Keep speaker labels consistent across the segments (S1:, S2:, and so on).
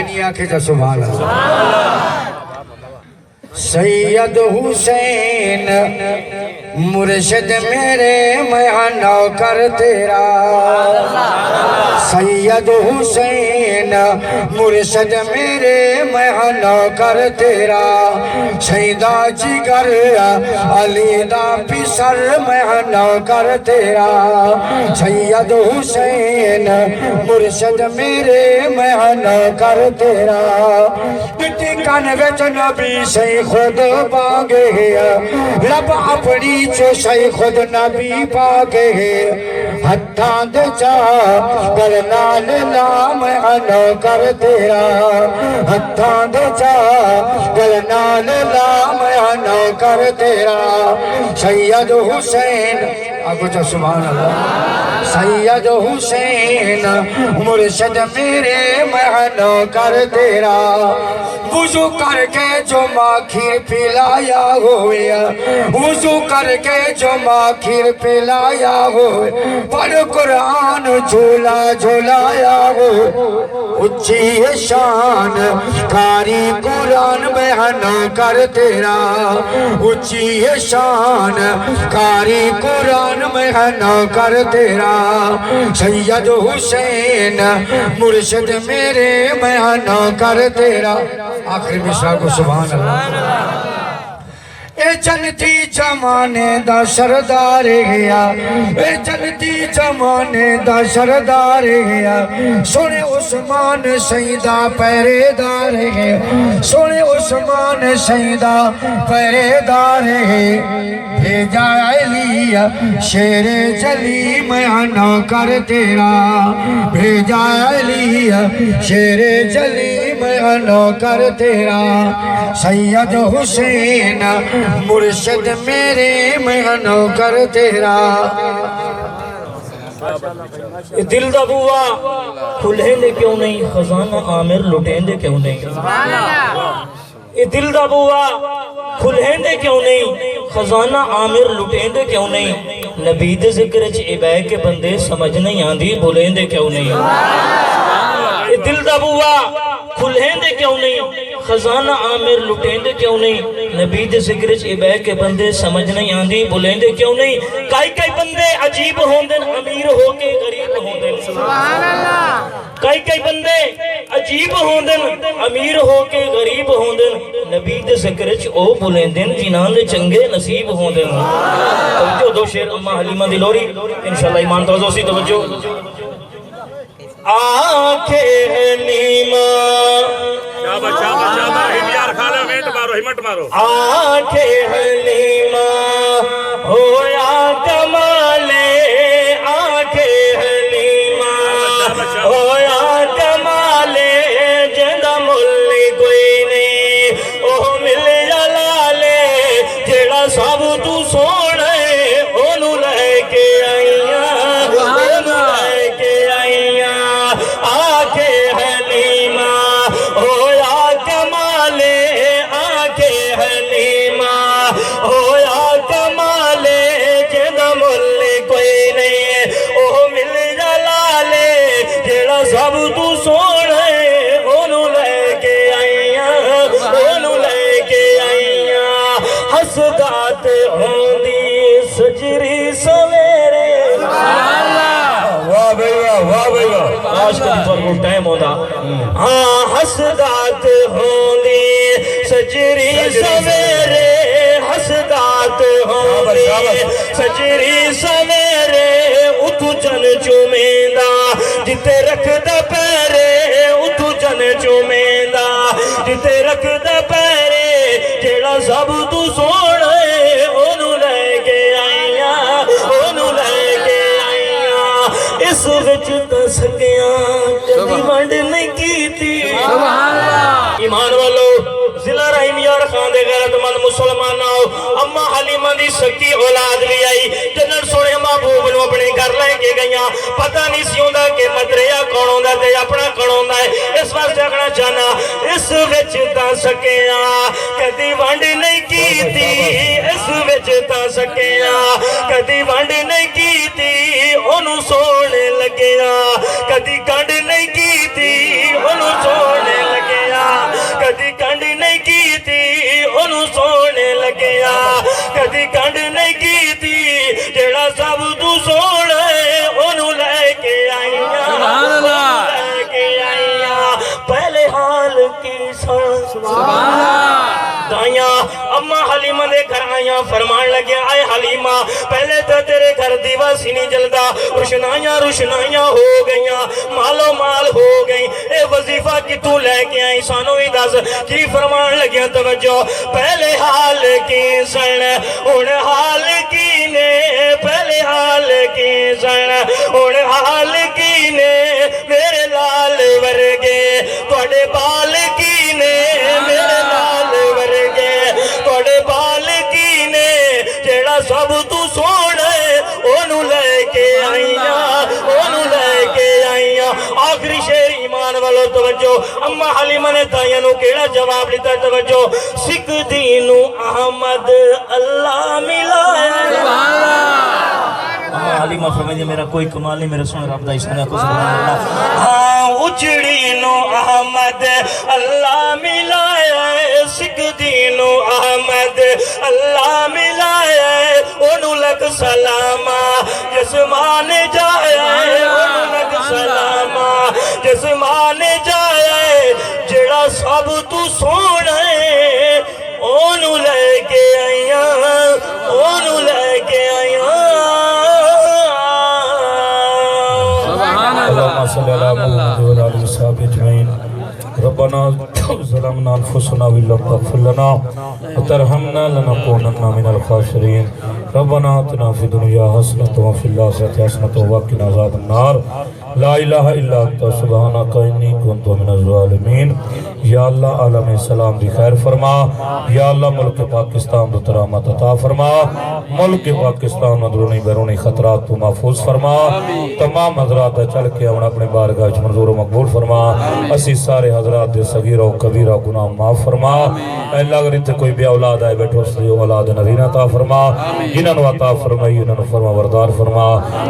S1: حسینی آکھے جا سبحان اللہ سید حسین مرشد میرے میں نوکر تیرا سید حسین مرشد میرے میں نوکر تیرا شہیدہ جگر علی دا پسر میں نوکر تیرا سید حسین مرشد میرے میں نوکر تیرا مٹی کن وچ نبی سے خود باگے رب اپنی جو شئی خود نبی باگے ہتھاں دے جا گرنال لام انو کر تیرا ہتھاں دے جا گرنال لام انو کر تیرا سید حسین آگو چا سبحان اللہ سید حسین مرشد میرے مہنو کر تیرا وضو کر کے جو ماکھیر پلایا ہویا وضو کر کے جو ماکھیر پلایا ہویا پڑھ قرآن جھولا جھولایا ہو اچھی شان کاری قرآن مہنو کر تیرا اچھی شان کاری قرآن مہنو کر تیرا سید حسین مرشد میرے مہنو کر تیرا آخری مصرع کو سبحان اللہ اے جنتی زمانے دا سردار گیا اے جنتی زمانے دا سردار گیا سونے عثمان سیدہ پہرے دار گیا سونے عثمان سیدہ پہرے دار گیا بھیجا علی شیر جلی میانو کر تیرا بھیجا علی شیر جلی میانو کر تیرا سید حسین مرشد میرے میانو کر تیرا
S2: دل دا بوا کھلیں دے کیوں نہیں خزانہ عامر لٹیں دے کیوں نہیں دل دا بوا کھلیں دے کیوں نہیں خزانہ عامر لٹیں دے کیوں نہیں نبی دے ذکر چ عبے کے بندے سمجھ نہیں آندھی بھولیں دے کیوں نہیں دل دا بوا کھلیں دے کیوں نہیں خزانہ عامر لٹیں دے کیوں نہیں نبی دے ذکر چ عبے کے بندے سمجھ نہیں آندھی بھولیں دے کیوں نہیں کئی بندے عجیب ہوندن امیر ہو کے غریب ہوندن سبحان اللہ کئی بندے عجیب ہوندن امیر ہو کے غریب ہوندن نبی دے ذکر چ او بولیندن جنہاں دے چنگے نصیب ہوندن توجہ دو شعر اماں حلیمہ دی لوری انشاءاللہ ایمان توجہ سی توجہ آنکھیں حلیمہ
S3: ہمت مارو
S2: آنکھیں حلیمہ ہویا کمالے آنکھیں حلیمہ ہویا کمالے جندہ ملی کوئی نہیں اوہ مل جلالے جیڑا سب تو سوڑے انہوں لے کے آئیاں انہوں لے کے آئیاں آنکھیں حلیمہ ہویا کمالے آنکھیں حلیمہ ہویا کمالے جندہ ملی کوئی نہیں اوہ مل جلالے جیڑا سب تو سوڑے انہوں لے کے آئیاں انہوں لے کے آئیاں حسدات ہوندی سجری سویرے واہ بھئی واہ آج کا بھی فرمو ٹائم ہوتا ہاں حسدات ہوندی سجری سویرے حسدات ہوندی سجری سویرے اتو جن چومیندہ جتے رکھ دا پیرے اتو جن چومیندہ جتے رکھ دا پیرے جیڑا سب تو سوڑے انہوں لے کے آئیاں انہوں لے کے آئیاں اس وچ تسکیاں کدی ونڈ نہیں کی تھی ایمان والو ضلع رحیم یار خان دے غیرت مند مسلمان آؤ اماں حلیمہ دی سکی اولاد بھی آئی جنر سوڑے محبوب نو اپنے گھر لے کے گئیاں پتہ نہیں سی ہوندا کہ مدریا کون ہوندا تے اپنا کون ہوندا ہے اس واسطے آکھنا چاہنا اس وچ تا سکیاں کدی ونڈ نہیں کیتی اس وچ تا سکیاں کدی ونڈ نہیں کیتی اونوں سونے لگیاں کدی کنڈ نہیں کیتی اونوں سونے لگیاں کی دائیاں اما حلیمہ دے گھر آیاں فرمان لگے آئے حلیمہ پہلے تو تیرے گھر دیوا سی نہیں جلدا روشنائیاں ہو گئیاں مالو مال ہو گئیں اے وظیفہ کی تو لے کے آئی سانو ہی دس کی فرمان لگے توجہ پہلے حال کی سن ان حال کی نے پہلے حال کی سن ان حال کی نے میرے لال ورگے توڑے بال کی نے میرے لال ورگے توڑے بال کی نے جیڑا سب تو سونے اونو لے کے آئیاں آخری شیر ایمان والو توجہ اما حلیمہ نے دائیاں نو کیڑا جواب لیتا ہے توجہ سکھ دینو احمد اللہ ملایا اما حلیمہ فرمائیے میرا کوئی کمال نہیں میرے سن رب دا اسانہ کو سبحان اللہ ہاں اچڑی نو احمد اللہ ملایا سکھ دینو احمد اللہ ملایا اونو لگ سلامہ جسمان جایا اونو لگ سلامہ جسمان جایا جڑا سب تو سونے اونو لے کے آئیاں اونو لے کے آئیاں
S4: اللهم صل على محمد وعلى آله وصحبه اجمعين ربنا ظلمنا انفسنا وان لم تغفر لنا وترحمنا لنكونن من الخاسرين ربنا آتنا في الدنيا حسنة وفي الآخرة حسنة وقنا عذاب النار لا الہ الا انت سبحانک انی کنت من الظالمین یا اللہ عالم اسلام دی خیر فرما یا اللہ ملک پاکستان دو ترامت عطا فرما ملک پاکستان اندرونی بیرونی خطرات تو محفوظ فرما تمام حضرات چل کے ہم اپنے بارگاہ وچ منظور و مقبول فرما اسی سارے حضرات دے صغیرہ و کبیرہ گناہ معاف فرما اے اللہ اگر اتنے کوئی بے اولاد آئے بیٹھو اس لیے اولاد نرینہ عطا فرما جنہاں نو عطا فرمائی انہاں نو فرما بردار فرما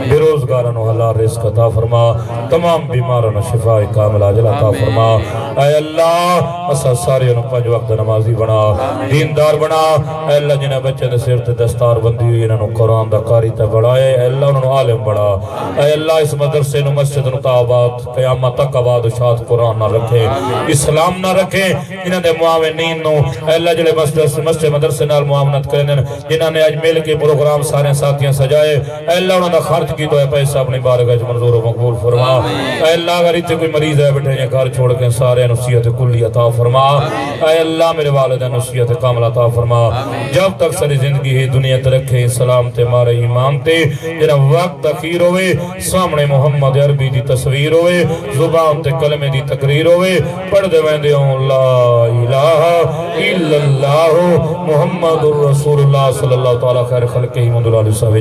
S4: بے روزگاروں نو حلال رزق عطا فرما تمام بیماروں نو شفاء کامل عاجل عطا فرما اے اللہ اسا سارے نو 5 وقت نمازی بنا دیندار بنا اے اللہ جنہیں بچے دے سر تے دستار بندی ہوئی انہاں نو قرآن دا قاری تے بڑھائے اے اللہ انہاں نو عالم بڑھا اے اللہ اس مدرسے نو مسجد نو آباد قیامت تک آباد و شاد قرآن نہ رکھے اسلام نہ رکھے انہاں دے معاونین نو اے اللہ جلے مسجد مدرسے نال معاونت کرنے جنہاں نے اج مل کے پروگرام سارے ساتھیاں سجائے اے اللہ انہاں دا خرچ کی تو اے پیسہ اپنی بارگاہ وچ منظور و مقبول فرما اے اللہ اگر اتنے کوئی مریض ہے بیٹھے یہ گھر چھوڑ کے سارے نصیحت کلی عطا فرما اے اللہ میرے والدین نصیحت کامل عطا فرما جب تک ساری زندگی ہی دنیا تے رکھے سلام تے مارے ایمان تے جنہ وقت اخیر ہوئے سامنے محمد عربی دی تصویر ہوئے زبان تے کلمے دی تقریر ہوئے پڑھ دے ویندے ہوں لا الہ الا اللہ محمد الرسول اللہ صلی اللہ تعالیٰ خیر خلقہ ہی مدر علیہ وسلم